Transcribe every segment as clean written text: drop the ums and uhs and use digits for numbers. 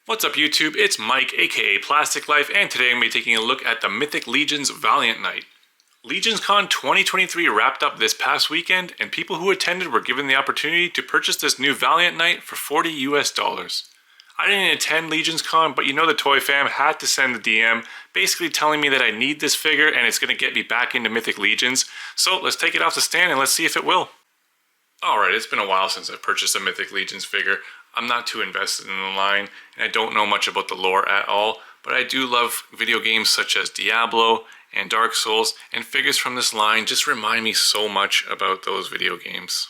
What's up YouTube, it's Mike aka Plastic Life, and today I'm going to be taking a look at the Mythic Legions Valiant Knight. LegionsCon 2023 wrapped up this past weekend, and people who attended were given the opportunity to purchase this new Valiant Knight for $40 US. I didn't attend LegionsCon, but you know the toy fam had to send the DM basically telling me that I need this figure and it's going to get me back into Mythic Legions, so let's take it off the stand and let's see if it will. Alright, it's been a while since I've purchased a Mythic Legions figure. I'm not too invested in the line, and I don't know much about the lore at all, but I do love video games such as Diablo and Dark Souls, and figures from this line just remind me so much about those video games.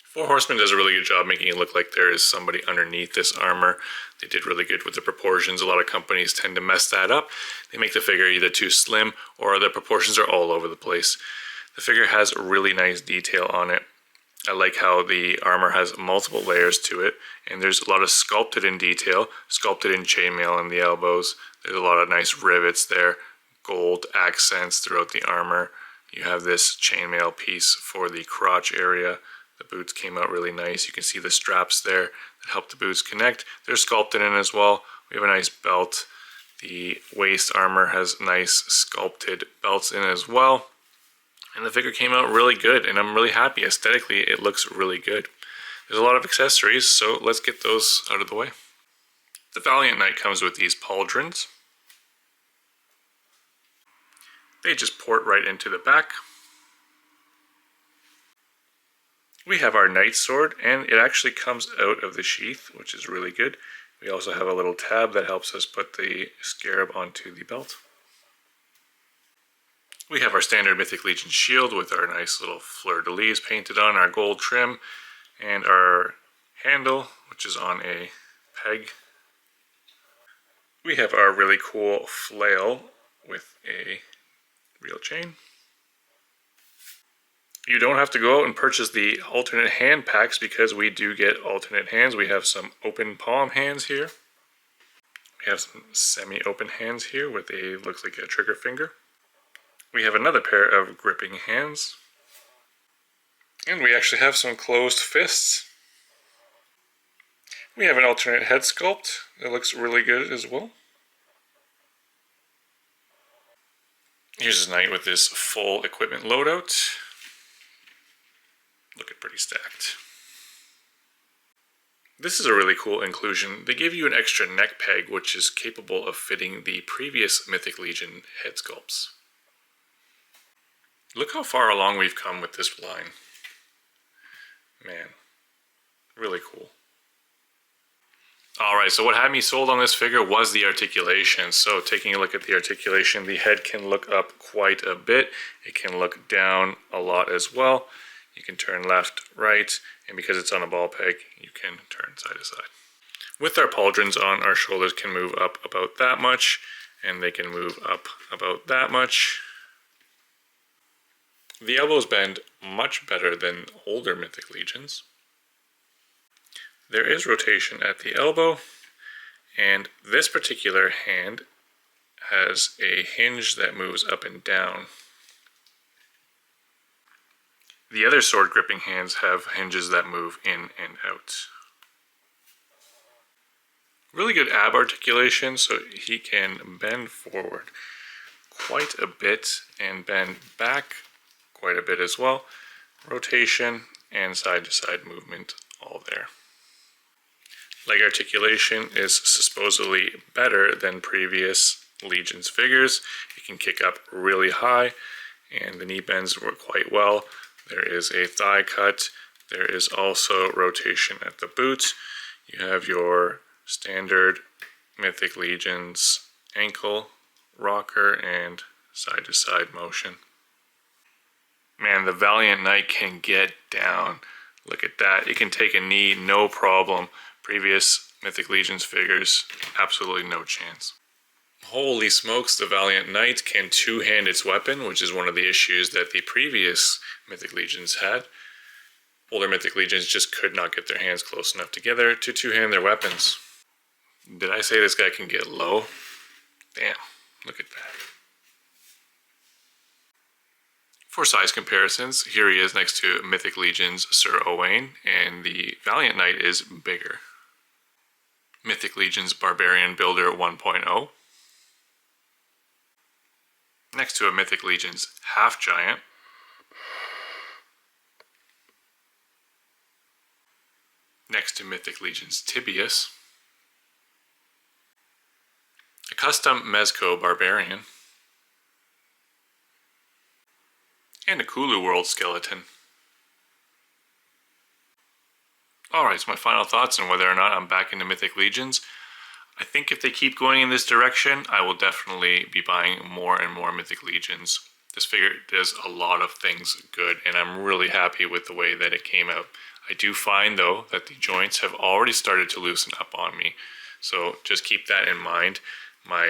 Four Horsemen does a really good job making it look like there is somebody underneath this armor. They did really good with the proportions. A lot of companies tend to mess that up. They make the figure either too slim or the proportions are all over the place. The figure has really nice detail on it. I like how the armor has multiple layers to it, and there's a lot of sculpted in detail, sculpted in chainmail in the elbows. There's a lot of nice rivets there, gold accents throughout the armor. You have this chainmail piece for the crotch area. The boots came out really nice. You can see the straps there that help the boots connect. They're sculpted in as well. We have a nice belt. The waist armor has nice sculpted belts in as well. And the figure came out really good, and I'm really happy. Aesthetically, it looks really good. There's a lot of accessories, so let's get those out of the way. The Valiant Knight comes with these pauldrons. They just port right into the back. We have our Knight Sword, and it actually comes out of the sheath, which is really good. We also have a little tab that helps us put the scarab onto the belt. We have our standard Mythic Legion shield with our nice little fleur-de-lis painted on, our gold trim, and our handle, which is on a peg. We have our really cool flail with a real chain. You don't have to go out and purchase the alternate hand packs because we do get alternate hands. We have some open palm hands here. We have some semi-open hands here with a, looks like a trigger finger. We have another pair of gripping hands. And we actually have some closed fists. We have an alternate head sculpt that looks really good as well. Here's his knight with this full equipment loadout. Looking pretty stacked. This is a really cool inclusion. They give you an extra neck peg which is capable of fitting the previous Mythic Legion head sculpts. Look how far along we've come with this line. Man, really cool. Alright, so what had me sold on this figure was the articulation. So taking a look at the articulation, the head can look up quite a bit. It can look down a lot as well. You can turn left, right, and because it's on a ball peg, you can turn side to side. With our pauldrons on, our shoulders can move up about that much, and they can move up about that much. The elbows bend much better than older Mythic Legions. There is rotation at the elbow, and this particular hand has a hinge that moves up and down. The other sword gripping hands have hinges that move in and out. Really good ab articulation, so he can bend forward quite a bit and bend back quite a bit as well. Rotation and side to side movement all there. Leg articulation is supposedly better than previous Legions figures. It can kick up really high and the knee bends work quite well. There is a thigh cut. There is also rotation at the boot. You have your standard Mythic Legions ankle rocker and side to side motion. Man, the Valiant Knight can get down. Look at that. It can take a knee, no problem. Previous Mythic Legions figures, absolutely no chance. Holy smokes, the Valiant Knight can two-hand its weapon, which is one of the issues that the previous Mythic Legions had. Older Mythic Legions just could not get their hands close enough together to two-hand their weapons. Did I say this guy can get low? Damn, look at that. For size comparisons, here he is next to Mythic Legion's Sir Owain, and the Valiant Knight is bigger. Mythic Legions Barbarian Builder 1.0. Next to a Mythic Legions Half Giant. Next to Mythic Legions Tibius. A custom Mezco Barbarian. And a Kulu World Skeleton. Alright, so my final thoughts on whether or not I'm back into Mythic Legions. I think if they keep going in this direction, I will definitely be buying more and more Mythic Legions. This figure does a lot of things good, and I'm really happy with the way that it came out. I do find, though, that the joints have already started to loosen up on me. So just keep that in mind. My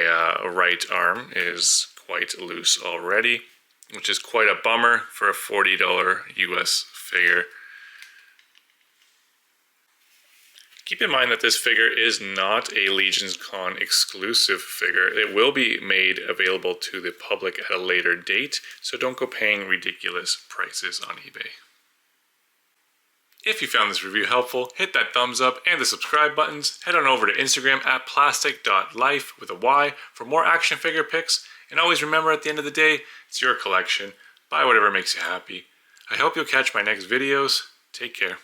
right arm is quite loose already, which is quite a bummer for a $40 US figure. Keep in mind that this figure is not a Legions Con exclusive figure. It will be made available to the public at a later date, so don't go paying ridiculous prices on eBay. If you found this review helpful, hit that thumbs up and the subscribe buttons. Head on over to Instagram at plastic.life with a Y for more action figure pics. And always remember, at the end of the day, it's your collection. Buy whatever makes you happy. I hope you'll catch my next videos. Take care.